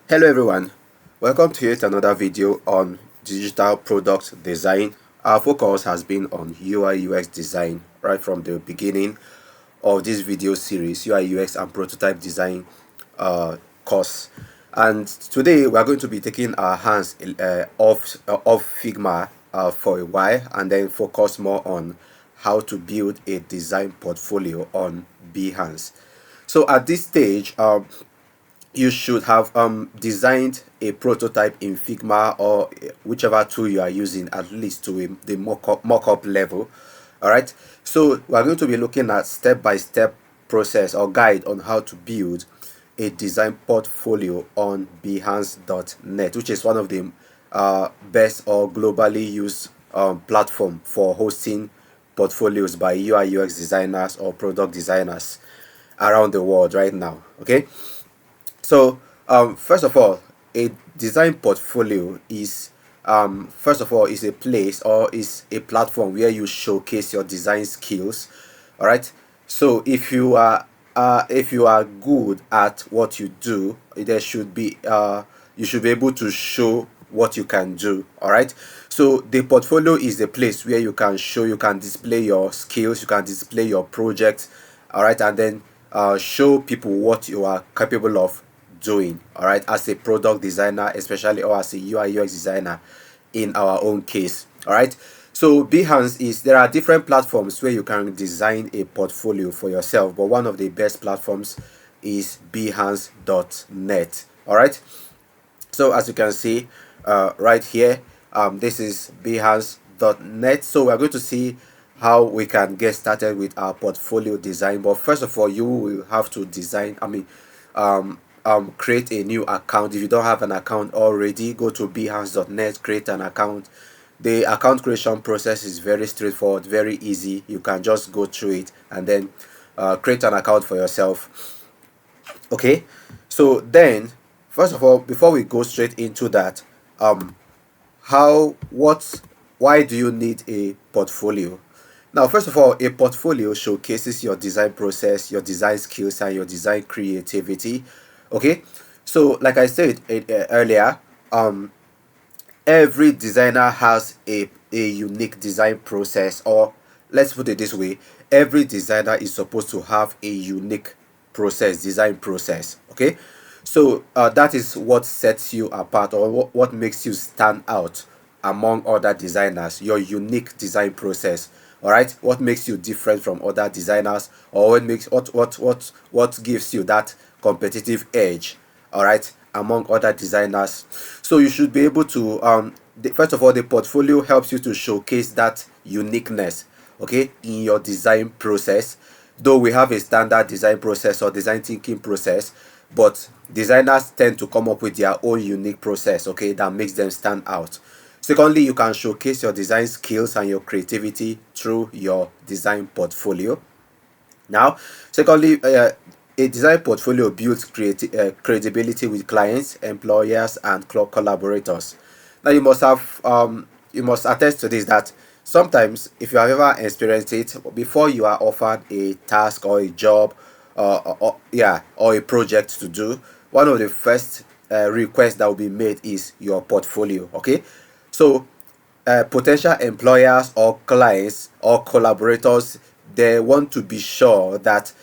Hello everyone, welcome to yet another video on digital product design. Our focus has been on UI UX design right from the beginning of this video series, UI UX and prototype design course. And today we are going to be taking our hands off Figma for a while and then focus more on how to build a design portfolio on Behance. So at this stage, you should have designed a prototype in Figma or whichever tool you are using, at least to the mock-up level. All right, so we're going to be looking at step-by-step process or guide on how to build a design portfolio on Behance.net, which is one of the best or globally used platform for hosting portfolios by UI UX designers or product designers around the world right now. Okay, so first of all, a design portfolio is first of all is a place or is a platform where you showcase your design skills. All right. So if you are good at what you do, there should be you should be able to show what you can do. All right. So the portfolio is the place where you can show, you can display your skills, you can display your projects. All right, and then show people what you are capable of doing, all right, as a product designer, especially, or as a UI UX designer in our own case. All right, so Behance is, there are different platforms where you can design a portfolio for yourself, but one of the best platforms is Behance.net. All right, so as you can see right here, this is Behance.net. So we're going to see how we can get started with our portfolio design. But first of all, you will have to design, create a new account. If you don't have an account already, go to Behance.net, create an account. The account creation process is very straightforward, very easy. You can just go through it and then create an account for yourself. Okay, so then first of all, before we go straight into that, how what why do you need a portfolio? Now, first of all, a portfolio showcases your design process, your design skills, and your design creativity. Okay, so like I said earlier, every designer has a unique design process, or let's put it this way, every designer is supposed to have a unique design process. Okay, so that is what sets you apart, or what makes you stand out among other designers, your unique design process. All right, what makes you different from other designers, or what gives you that competitive edge, all right, among other designers. So you should be able to first of all, the portfolio helps you to showcase that uniqueness, okay, in your design process. Though we have a standard design process or design thinking process, but designers tend to come up with their own unique process, okay, that makes them stand out. Secondly, you can showcase your design skills and your creativity through your design portfolio. Now, secondly, a design portfolio builds credibility with clients, employers, and collaborators. Now, you must attest to this, that sometimes, if you have ever experienced it, before you are offered a task or a job, or a project to do, one of the first requests that will be made is your portfolio. Okay, so potential employers or clients or collaborators, they want to be sure that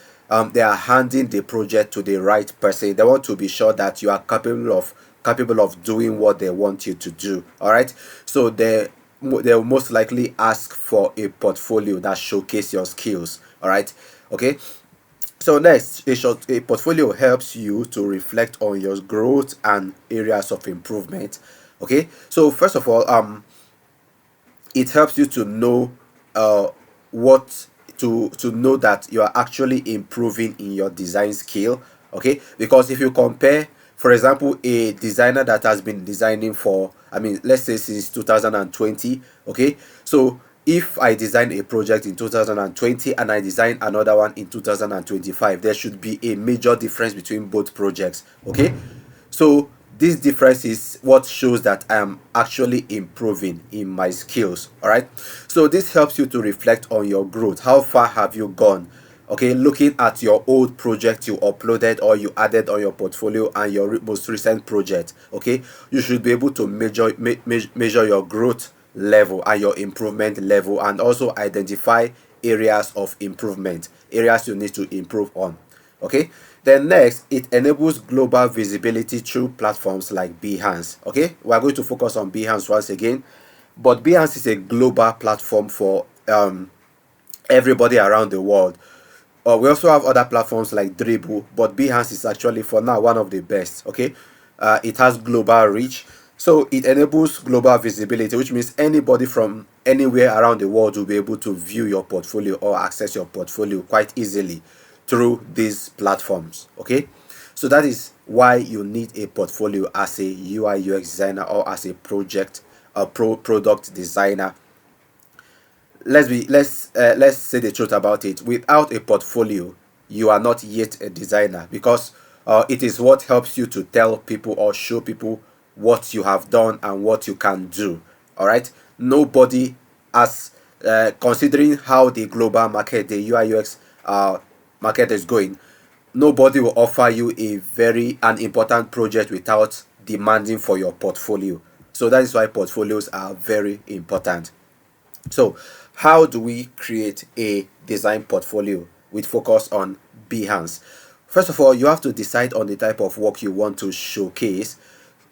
they are handing the project to the right person. They want to be sure that you are capable of doing what they want you to do. All right, so they will most likely ask for a portfolio that showcase your skills. All right, okay. So next, a portfolio helps you to reflect on your growth and areas of improvement. Okay, so first of all, it helps you to know what to know that you are actually improving in your design skill. Okay, because if you compare, for example, a designer that has been designing for, let's say, since 2020. Okay, so if I design a project in 2020 and I design another one in 2025, there should be a major difference between both projects. Okay, so this difference is what shows that I am actually improving in my skills. All right, so this helps you to reflect on your growth. How far have you gone Okay, looking at your old project you uploaded or you added on your portfolio and your most recent project, okay, you should be able to measure your growth level and your improvement level, and also identify areas of improvement, areas you need to improve on. Okay, then next, it enables global visibility through platforms like Behance. Okay, we are going to focus on Behance once again, but Behance is a global platform for everybody around the world. We also have other platforms like Dribble, but Behance is actually for now one of the best. Okay, it has global reach, so it enables global visibility, which means anybody from anywhere around the world will be able to view your portfolio or access your portfolio quite easily through these platforms. Okay, so that is why you need a portfolio as a UI UX designer or as a product designer. Let's say the truth about it. Without a portfolio, you are not yet a designer, because it is what helps you to tell people or show people what you have done and what you can do. All right, nobody, as considering how the global market, the UI UX market is going, nobody will offer you a very an important project without demanding for your portfolio. So that is why portfolios are very important. So, how do we create a design portfolio with focus on Behance? First of all, you have to decide on the type of work you want to showcase.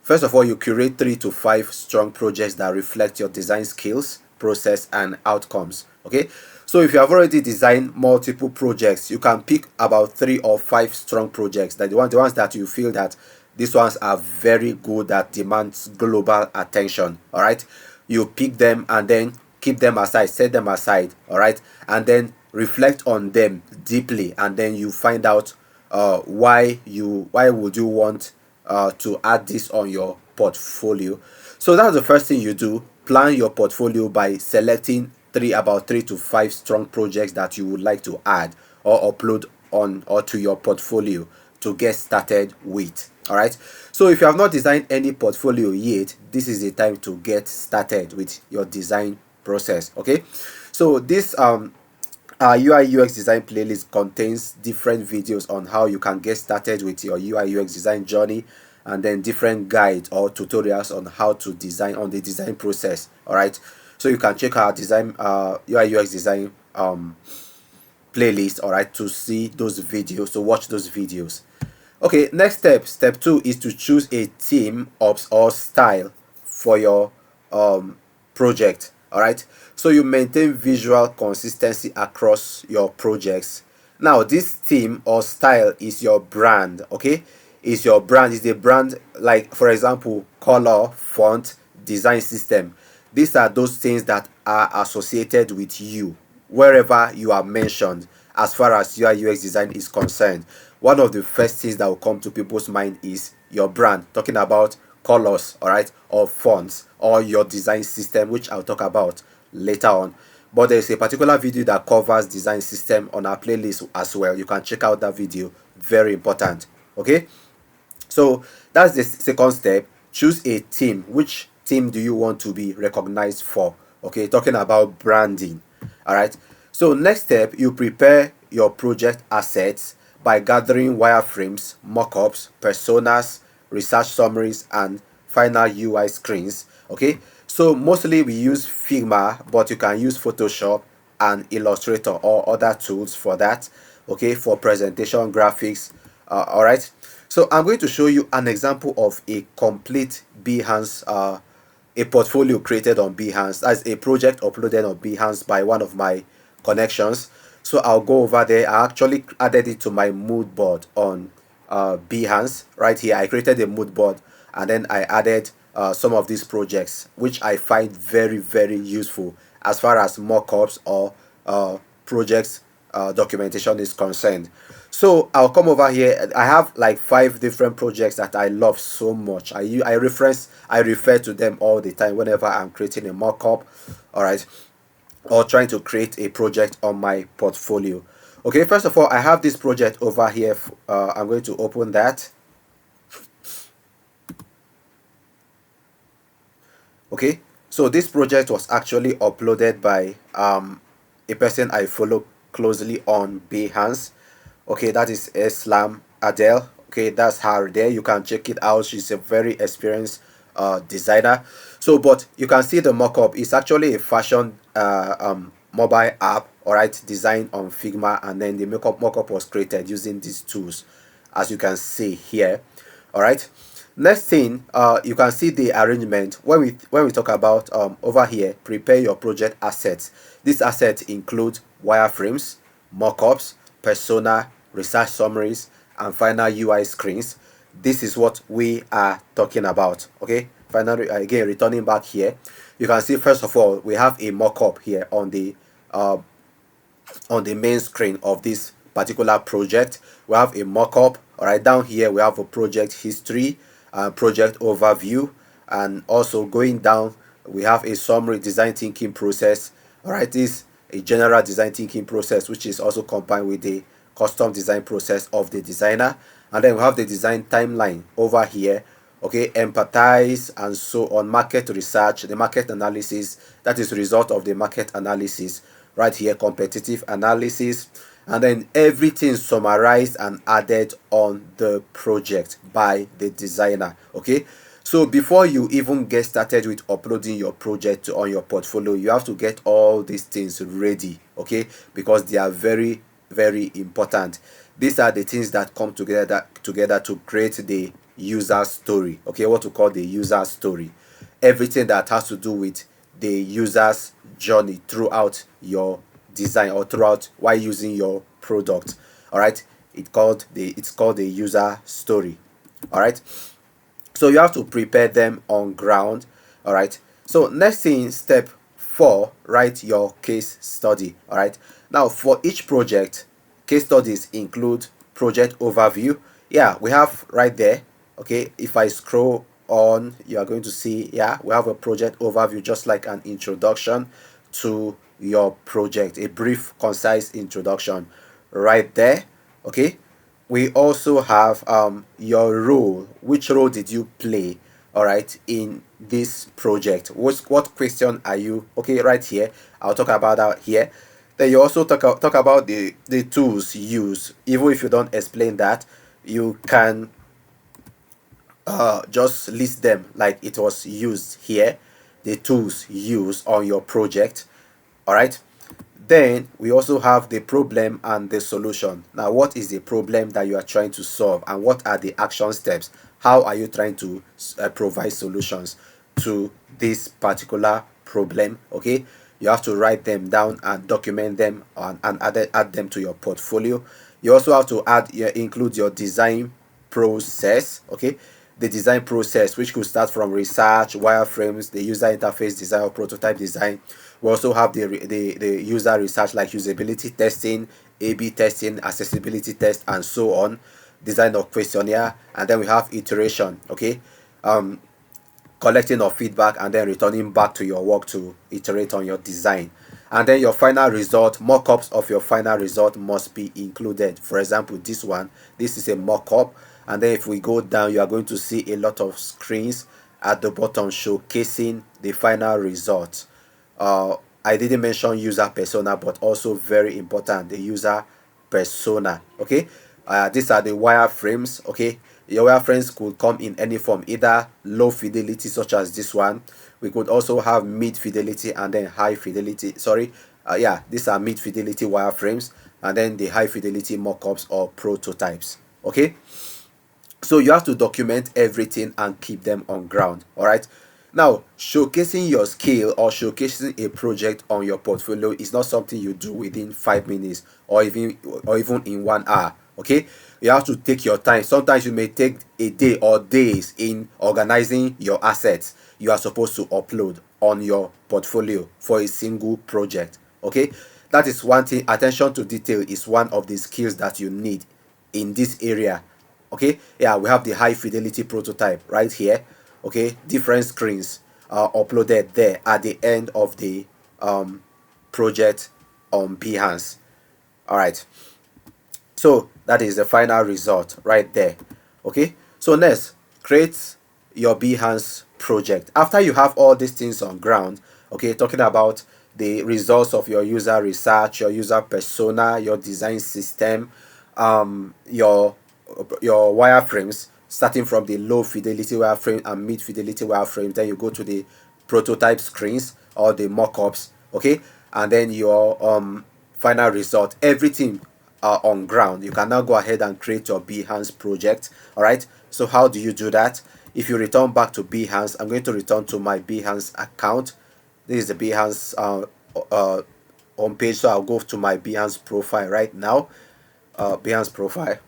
First of all, you curate 3 to 5 strong projects that reflect your design skills, process, and outcomes. Okay, so if you have already designed multiple projects, you can pick about 3 or 5 strong projects, that the ones that you feel that these ones are very good, that demands global attention. All right, you pick them and then keep them aside, set them aside. All right, and then reflect on them deeply, and then you find out why would you want to add this on your portfolio. So that's the first thing you do. Plan your portfolio by selecting about 3 to 5 strong projects that you would like to add or upload on or to your portfolio to get started with. All right, so if you have not designed any portfolio yet, this is the time to get started with your design process. Okay, so this our UI UX design playlist contains different videos on how you can get started with your UI UX design journey, and then different guides or tutorials on how to design on the design process. All right, so you can check our design UI UX design playlist, all right, to see those videos, to watch those videos. Okay, next step 2 is to choose a theme or style for your project. All right, so you maintain visual consistency across your projects. Now this theme or style is your brand. Okay, is your brand, is the brand, like for example color, font, design system. These are those things that are associated with you wherever you are mentioned. As far as UI UX design is concerned, one of the first things that will come to people's mind is your brand, talking about colors, all right, or fonts, or your design system, which I'll talk about later on. But there's a particular video that covers design system on our playlist as well. You can check out that video, very important. Okay, so that's the second step. Choose a theme. Which theme do you want to be recognized for? Okay, talking about branding. All right, so next step, you prepare your project assets by gathering wireframes, mockups, personas, research summaries, and final UI screens. Okay, so mostly we use Figma, but you can use Photoshop and Illustrator or other tools for that. Okay, for presentation graphics. All right, so I'm going to show you an example of a complete Behance a portfolio created on Behance. That's a project uploaded on Behance by one of my connections. So I'll go over there. I actually added it to my mood board on Behance. Right here, I created a mood board, and then I added some of these projects, which I find very, very useful as far as mockups or projects documentation is concerned. So I'll come over here. I have like 5 different projects that I love so much. I refer to them all the time whenever I'm creating a mockup, all right, or trying to create a project on my portfolio. Okay, first of all, I have this project over here. I'm going to open that. Okay, so this project was actually uploaded by a person I follow closely on Behance. Okay, that is Islam Adele. Okay, that's her there. You can check it out. She's a very experienced designer. So, but you can see the mock-up. It's actually a fashion mobile app, all right, designed on Figma, and then the mock-up was created using these tools, as you can see here. All right. Next thing, you can see the arrangement when we talk about over here. Prepare your project assets. These assets include wireframes, mockups, persona, research summaries, and final UI screens. This is what we are talking about. Okay. Finally, again, returning back here, you can see first of all we have a mockup here on the main screen of this particular project. We have a mock-up. All right, down here we have a project history, project overview, and also going down we have a summary design thinking process. All right, this a general design thinking process which is also combined with the custom design process of the designer. And then we have the design timeline over here. Okay, empathize and so on, market research, the market analysis, that is result of the market analysis right here, competitive analysis, and then everything summarized and added on the project by the designer. Okay, so before you even get started with uploading your project on your portfolio, you have to get all these things ready. Okay, because they are very very important. These are the things that come together to create the user story. Okay, what we call the user story, everything that has to do with the user's journey throughout your design or throughout while using your product. All right, it's called the user story. All right, so you have to prepare them on ground. All right, so next thing, step 4, write your case study. All right, now for each project, case studies include project overview. Yeah, we have right there. Okay, if I scroll on, you are going to see, yeah, we have a project overview, just like an introduction to your project, a brief concise introduction right there. Okay, we also have your role. Which role did you play, all right, in this project? What question are you, okay, right here, I'll talk about that here. Then you also talk about the tools used. Even if you don't explain that, you can just list them like it was used here, the tools used on your project. All right, then we also have the problem and the solution. Now, what is the problem that you are trying to solve, and what are the action steps? How are you trying to provide solutions to this particular problem? Okay, you have to write them down and document them and add them to your portfolio. You also have to include your design process. Okay, the design process, which could start from research, wireframes, the user interface design or prototype design. We also have the user research like usability testing, A/B testing, accessibility test, and so on. Design of questionnaire, and then we have iteration. Okay, collecting of feedback and then returning back to your work to iterate on your design. And then your final result, mock-ups of your final result must be included. For example, this is a mock-up, and then if we go down, you are going to see a lot of screens at the bottom showcasing the final result. I didn't mention user persona, but also very important, the user persona. Okay, these are the wireframes. Okay, your wireframes could come in any form, either low fidelity such as this one. We could also have mid fidelity and then high fidelity. Sorry, yeah, these are mid fidelity wireframes, and then the high fidelity mockups or prototypes. Okay, so you have to document everything and keep them on ground. All right, now showcasing your skill or showcasing a project on your portfolio is not something you do within 5 minutes or even in 1 hour. Okay, you have to take your time. Sometimes you may take a day or days in organizing your assets you are supposed to upload on your portfolio for a single project. Okay, that is one thing. Attention to detail is one of the skills that you need in this area. Okay, yeah, we have the high fidelity prototype right here. Okay, different screens are uploaded there at the end of the project on Behance. All right, so that is the final result right there. Okay, so next, create your Behance project. After you have all these things on ground, okay, talking about the results of your user research, your user persona, your design system, your wireframes, starting from the low fidelity wireframe and mid fidelity wireframe. Then you go to the prototype screens or the mock-ups, okay, and then your final result, everything on ground. You can now go ahead and create your Behance project. All right, so how do you do that? If you return back to Behance, I'm going to return to my Behance account. This is the Behance homepage, so I'll go to my Behance profile right now. Behance profile,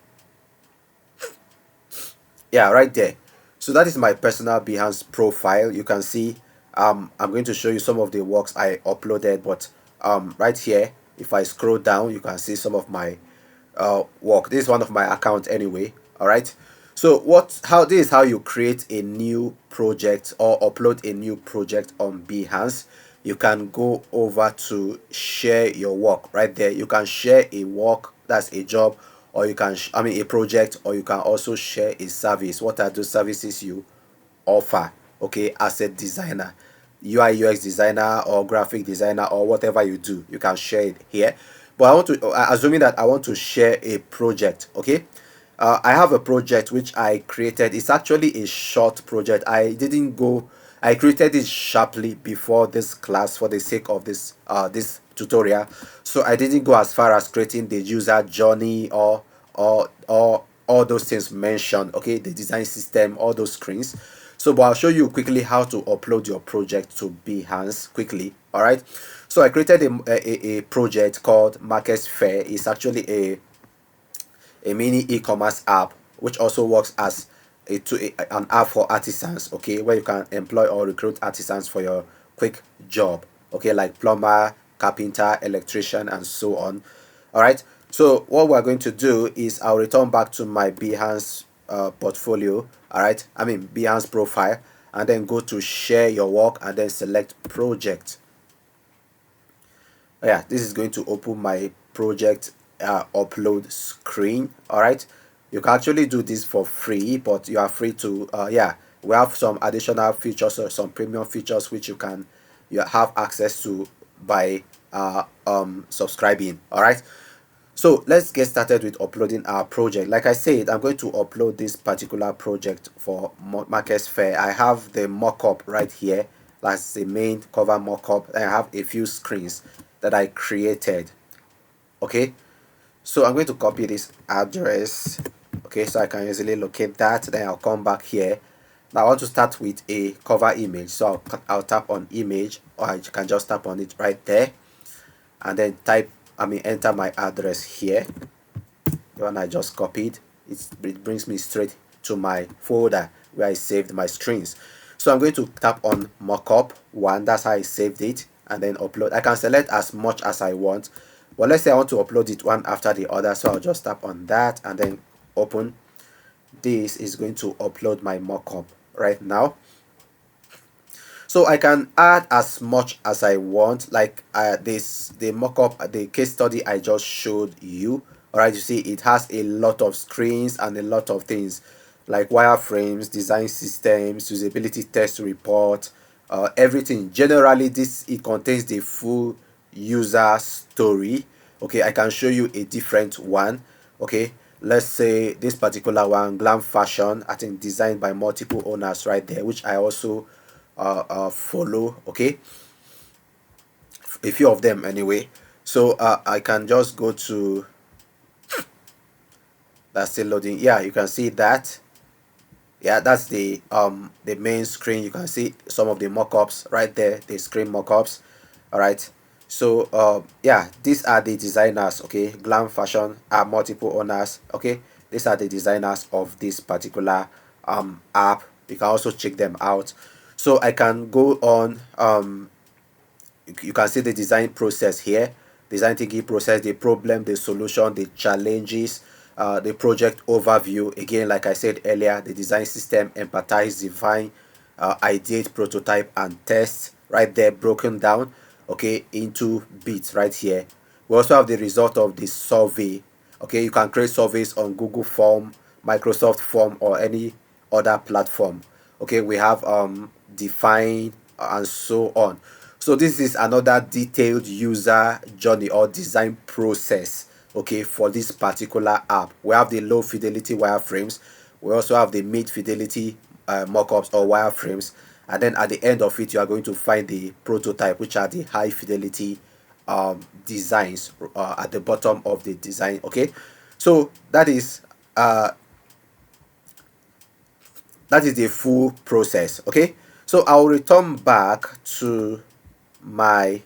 yeah, right there. So that is my personal Behance profile. You can see I'm going to show you some of the works I uploaded, but right here, if I scroll down, you can see some of my work. This is one of my accounts anyway. All right, so this is how you create a new project or upload a new project on Behance. You can go over to share your work right there. You can share a work, that's a job, or you can a project, or you can also share a service. What are those services you offer, okay, as a designer, UI UX designer or graphic designer or whatever you do? You can share it here. But I want to assuming that I want to share a project, okay. I have a project which I created. It's actually a short project. I created it sharply before this class for the sake of this tutorial, so I didn't go as far as creating the user journey or all those things mentioned, okay, the design system, all those screens. So but I'll show you quickly how to upload your project to Behance quickly. All right, so I created a project called Market Fair. It's actually a mini e-commerce app which also works as an app for artisans, okay, where you can employ or recruit artisans for your quick job, okay, like plumber, carpenter, electrician, and so on. All right, so what we're going to do is I'll return back to my Behance portfolio. All right, Behance profile, and then go to share your work and then select project. Yeah, this is going to open my project upload screen. All right, you can actually do this for free, but you are free to yeah, we have some additional features or some premium features which you have access to by subscribing. All right, so let's get started with uploading our project. Like I said, I'm going to upload this particular project for Market Fair. I have the mock-up right here. That's the main cover mock-up. I have a few screens that I created. Okay, so I'm going to copy this address, okay, so I can easily locate that. Then I'll come back here. Now I want to start with a cover image, so I'll tap on image, or I can just tap on it right there and then enter my address here, the one I just copied. It brings me straight to my folder where I saved my strings. So I'm going to tap on mockup one. That's how I saved it, and then upload. I can select as much as I want, but let's say I want to upload it one after the other, so I'll just tap on that and then open. This is going to upload my mockup right now. So I can add as much as I want, like the mockup, the case study I just showed you. All right, you see it has a lot of screens and a lot of things like wireframes, design systems, usability test report, everything. Generally, it contains the full user story. Okay, I can show you a different one. Okay, let's say this particular one, glam fashion, I think designed by multiple owners right there, which I also follow, okay, a few of them anyway. So I can just go to, that's still loading. Yeah, you can see that. Yeah, that's the main screen. You can see some of the mock-ups right there, the screen mock-ups. All right, so yeah, these are the designers, okay. Glam fashion are multiple owners, okay. These are the designers of this particular app. You can also check them out. So I can go on, you can see the design process here, design thinking process, the problem, the solution, the challenges, the project overview. Again, like I said earlier, the design system, empathize, define, ideate, prototype, and test right there, broken down, okay, into bits right here. We also have the result of the survey. Okay, you can create surveys on Google Form, Microsoft Form, or any other platform. Okay, we have define and so on. So this is another detailed user journey or design process, okay, for this particular app. We have the low fidelity wireframes. We also have the mid fidelity mockups or wireframes, and then at the end of it you are going to find the prototype, which are the high fidelity designs at the bottom of the design. Okay, so uh, that is the full process. Okay, so I'll return back to my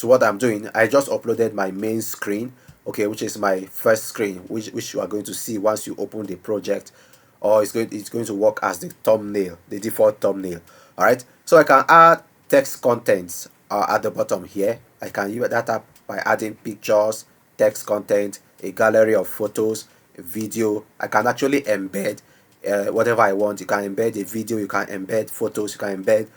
what I'm doing. I just uploaded my main screen, okay, which is my first screen, which you are going to see once you open the project, or it's going to work as the thumbnail, the default thumbnail. All right, so I can add text contents at the bottom here. I can use that up by adding pictures, text content, a gallery of photos, a video. I can actually embed whatever I want. You can embed a video, you can embed photos, you can embed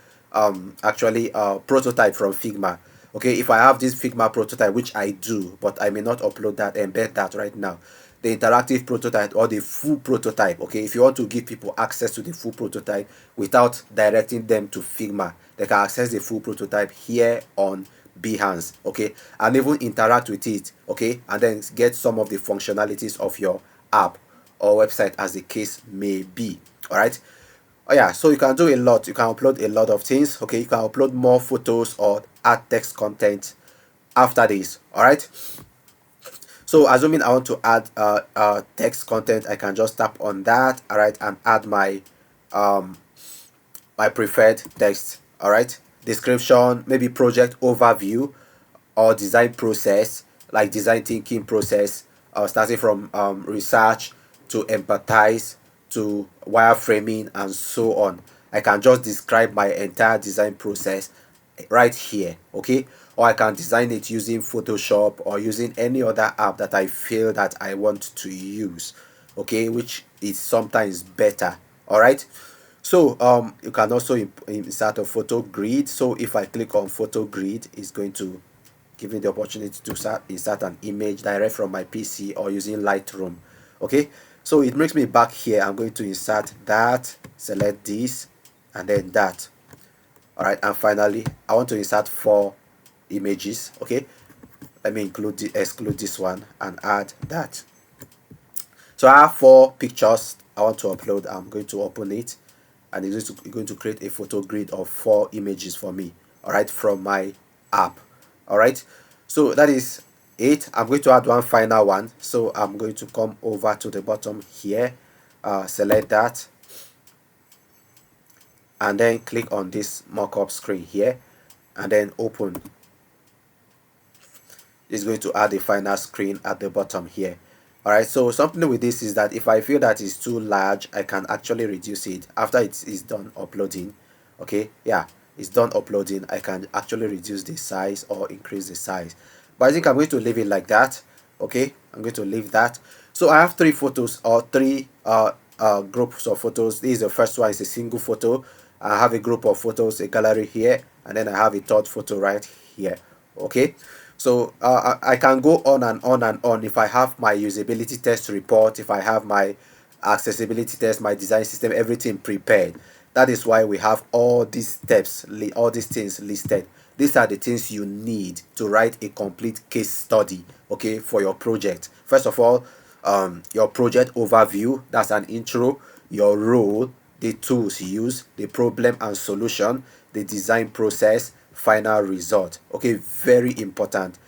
actually prototype from Figma. Okay, if I have this Figma prototype, which I do, but I may not upload that, embed that right now, the interactive prototype or the full prototype. Okay, if you want to give people access to the full prototype without directing them to Figma, they can access the full prototype here on Behance. Okay, and even interact with it. Okay, and then get some of the functionalities of your app or website, as the case may be. All right. Oh yeah, so you can do a lot. You can upload a lot of things. Okay, you can upload more photos or add text content after this. All right, so assuming I want to add text content, I can just tap on that. All right, and add my my preferred text. All right, description, maybe project overview or design process, like design thinking process, starting from research to empathize to wireframing and so on. I can just describe my entire design process right here. Okay, or I can design it using Photoshop or using any other app that I feel that I want to use, okay, which is sometimes better. All right, so you can also insert a photo grid. So if I click on photo grid, it's going to give me the opportunity to insert an image direct from my PC or using Lightroom. Okay, so it brings me back here. I'm going to insert that, select this, and then that. All right, and finally I want to insert 4 images. Okay, let me exclude this one and add that. So I have 4 pictures I want to upload. I'm going to open it, and it's going to create a photo grid of 4 images for me. All right, from my app. All right, so that is it. I'm going to add one final one. So I'm going to come over to the bottom here, select that, and then click on this mockup screen here, and then open. It's going to add a final screen at the bottom here. All right, so something with this is that if I feel that it's too large, I can actually reduce it after it is done uploading. Okay, yeah, it's done uploading. I can actually reduce the size or increase the size, but I think I'm going to leave it like that. Okay, I'm going to leave that. So I have 3 photos or 3 groups of photos. This is the first one, is a single photo. I have a group of photos, a gallery here, and then I have a third photo right here. Okay, so I can go on and on and on. If I have my usability test report, if I have my accessibility test, my design system, everything prepared. That is why we have all these steps, all these things listed. These are the things you need to write a complete case study, okay, for your project. First of all, your project overview, that's an intro, your role, the tools used, the problem and solution, the design process, final result. Okay, very important.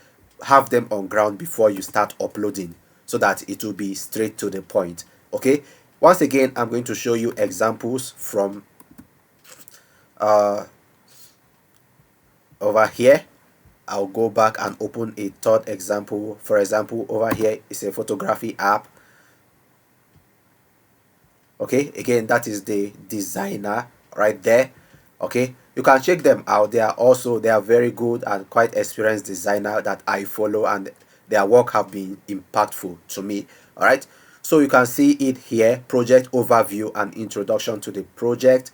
Have them on ground before you start uploading so that it will be straight to the point. Okay, once again, I'm going to show you examples from over here. I'll go back and open a third example. For example, over here is a photography app. Okay, again, that is the designer right there. Okay, you can check them out. They are very good and quite experienced designer that I follow, and their work have been impactful to me. All right, so you can see it here, project overview and introduction to the project.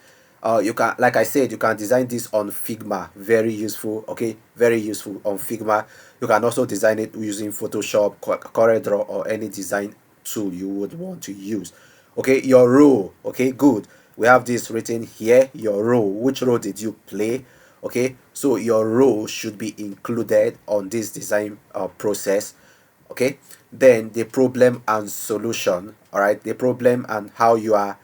You can, like I said, you can design this on Figma. Very useful. Okay, very useful on Figma. You can also design it using Photoshop, CorelDRAW, or any design tool you would want to use. Okay, your role. Okay, good. we have this written here, your role. Which role did you play? Okay, so your role should be included on this design process. Okay, then the problem and solution. All right, the problem and how you are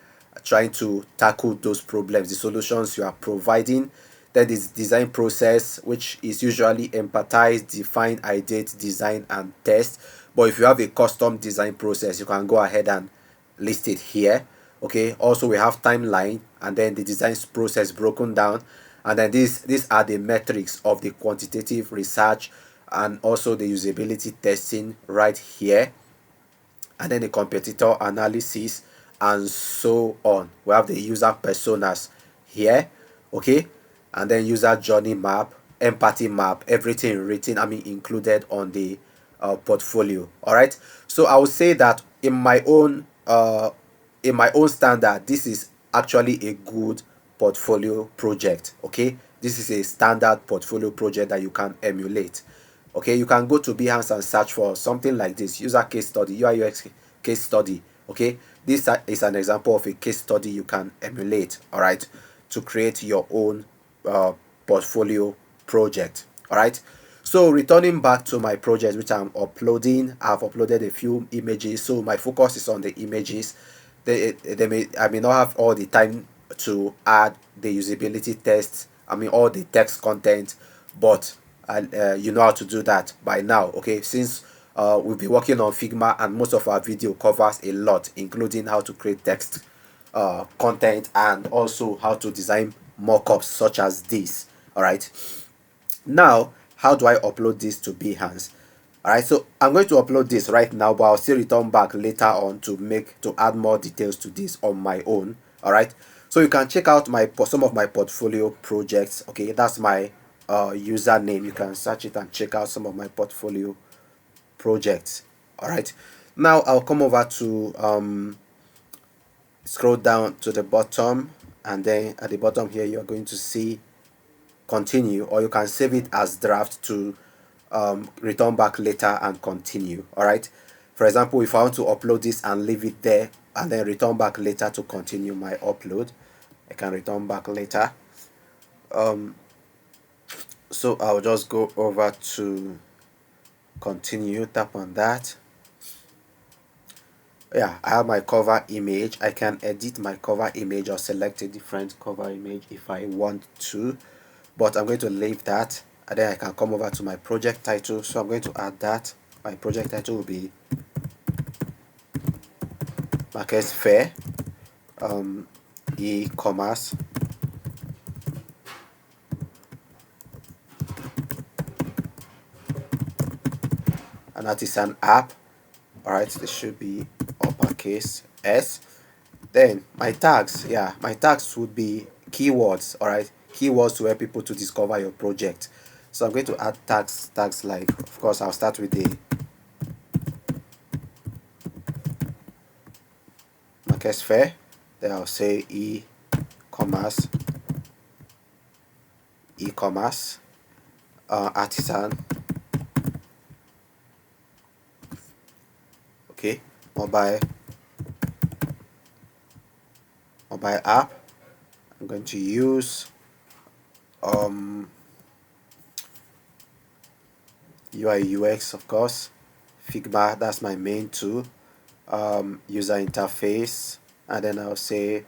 trying to tackle those problems, the solutions you are providing. Then this design process, which is usually empathize, define, ideate, design, and test. But if you have a custom design process, you can go ahead and list it here. Okay, also we have timeline, and then the design process broken down, and then these are the metrics of the quantitative research and also the usability testing right here, and then the competitor analysis, and so on. We have the user personas here. Okay, and then user journey map, empathy map, everything written, included on the portfolio. All right, so I would say that in my own standard, this is actually a good portfolio project. Okay, this is a standard portfolio project that you can emulate. Okay, you can go to Behance and search for something like this: user case study, UI UX case study. Okay, this is an example of a case study you can emulate, all right, to create your own portfolio project. All right, so returning back to my project, which I'm uploading, I've uploaded a few images, so my focus is on the images. I may not have all the time to add the usability tests, all the text content, but you know how to do that by now. Okay, since we've been working on Figma, and most of our video covers a lot, including how to create text content, and also how to design mockups such as this. All right, now how do I upload this to Behance? All right, so I'm going to upload this right now, but I'll still return back later on to add more details to this on my own. All right, so you can check out some of my portfolio projects. Okay, that's my username. You can search it and check out some of my portfolio projects. All right, now I'll come over to scroll down to the bottom, and then at the bottom here you're going to see continue, or you can save it as draft to return back later and continue. All right, for example, if I want to upload this and leave it there and then return back later to continue my upload, I can return back later. So I'll just go over to continue, tap on that. Yeah, I have my cover image. I can edit my cover image or select a different cover image if I want to, but I'm going to leave that, and then I can come over to my project title. So I'm going to add that. My project title will be Market Fair e-commerce and that is an app. All right, this should be uppercase S. Then my tags, yeah, my tags would be keywords. All right, keywords to help people to discover your project. So I'm going to add tags like, of course, I'll start with the Market Fair, then I'll say e-commerce, artisan, okay, mobile app. I'm going to use UI UX, of course, Figma, that's my main tool, user interface, and then I'll say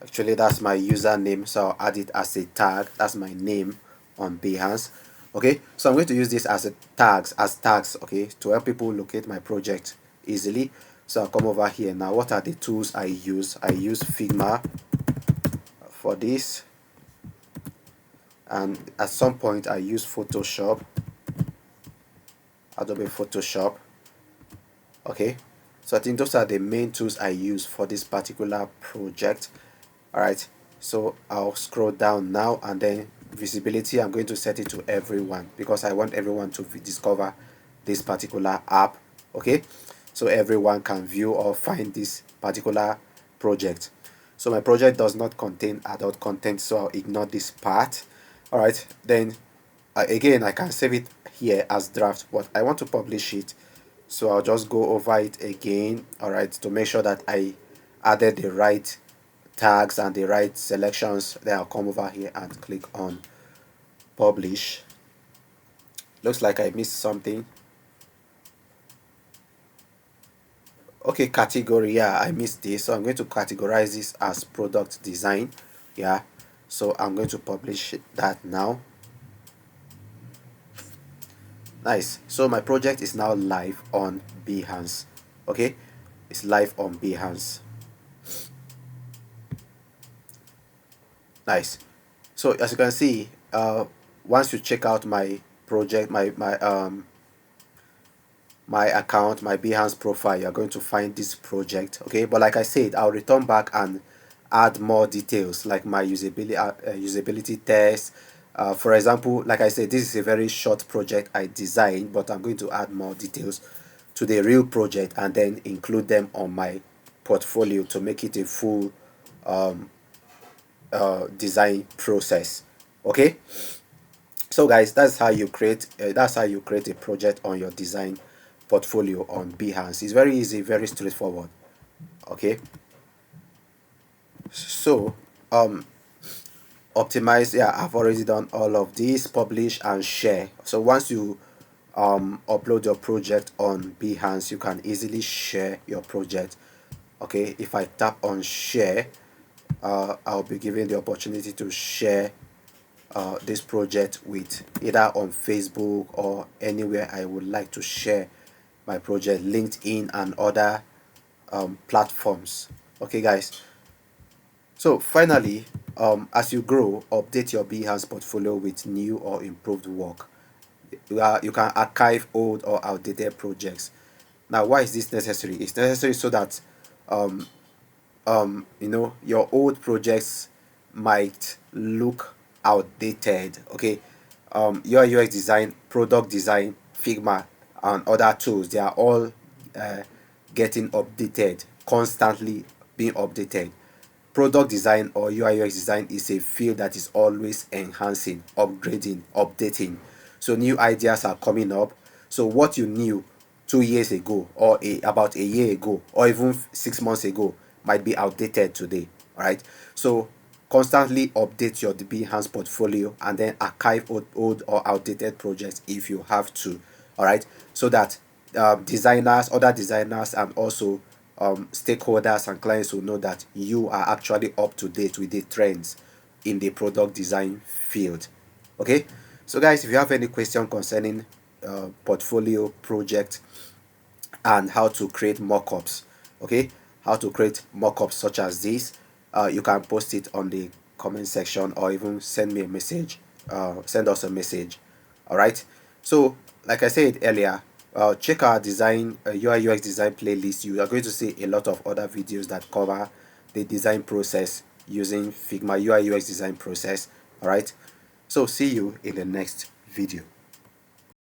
actually that's my username, so I'll add it as a tag. That's my name on Behance. Okay, so I'm going to use this as tags, okay, to help people locate my project easily. So I'll come over here now. What are the tools I use? I use Figma for this, and at some point I use Photoshop, Adobe Photoshop. Okay, so I think those are the main tools I use for this particular project. All right, so I'll scroll down now, and then visibility, I'm going to set it to everyone because I want everyone to discover this particular app. Okay, so everyone can view or find this particular project. So my project does not contain adult content, so I'll ignore this part. All right, then Again, I can save it here as draft, but I want to publish it, so I'll just go over it again, all right, to make sure that I added the right tags and the right selections. Then I'll come over here and click on publish. Looks like I missed something. Okay, category, yeah, I missed this, so I'm going to categorize this as product design. Yeah, so I'm going to publish that now. Nice. So my project is now live on Behance. Okay, it's live on Behance. Nice. So as you can see, once you check out my project, my account, my Behance profile, you're going to find this project. Okay, but like I said, I'll return back and add more details like my usability test. For example, like I said, this is a very short project I designed, but I'm going to add more details to the real project and then include them on my portfolio to make it a full design process. Okay, so guys, that's how you create a project on your design portfolio on Behance. It's very easy, very straightforward. Okay, so optimize, yeah, I've already done all of this. Publish and share. So once you upload your project on Behance, you can easily share your project. Okay, if I tap on share, I'll be given the opportunity to share this project with either on Facebook or anywhere I would like to share my project, LinkedIn and other platforms. Okay guys, so finally, as you grow, update your Behance portfolio with new or improved work. You can archive old or outdated projects. Now, why is this necessary? It's necessary so that your old projects might look outdated. Okay, UI UX design, product design, Figma and other tools, they are all getting updated, constantly being updated. Product design or UI UX design is a field that is always enhancing, upgrading, updating. So new ideas are coming up. So what you knew 2 years ago or about a year ago or even 6 months ago might be outdated today. All right. So constantly update your Behance portfolio and then archive old or outdated projects if you have to. All right. So that other designers and also stakeholders and clients will know that you are actually up to date with the trends in the product design field. Okay, so guys, if you have any question concerning portfolio project and how to create mockups, okay, how to create mockups such as this, you can post it on the comment section or even send me a message, send us a message. All right, so like I said earlier, check our design UI UX design playlist. You are going to see a lot of other videos that cover the design process using Figma UI UX design process. All right, so see you in the next video.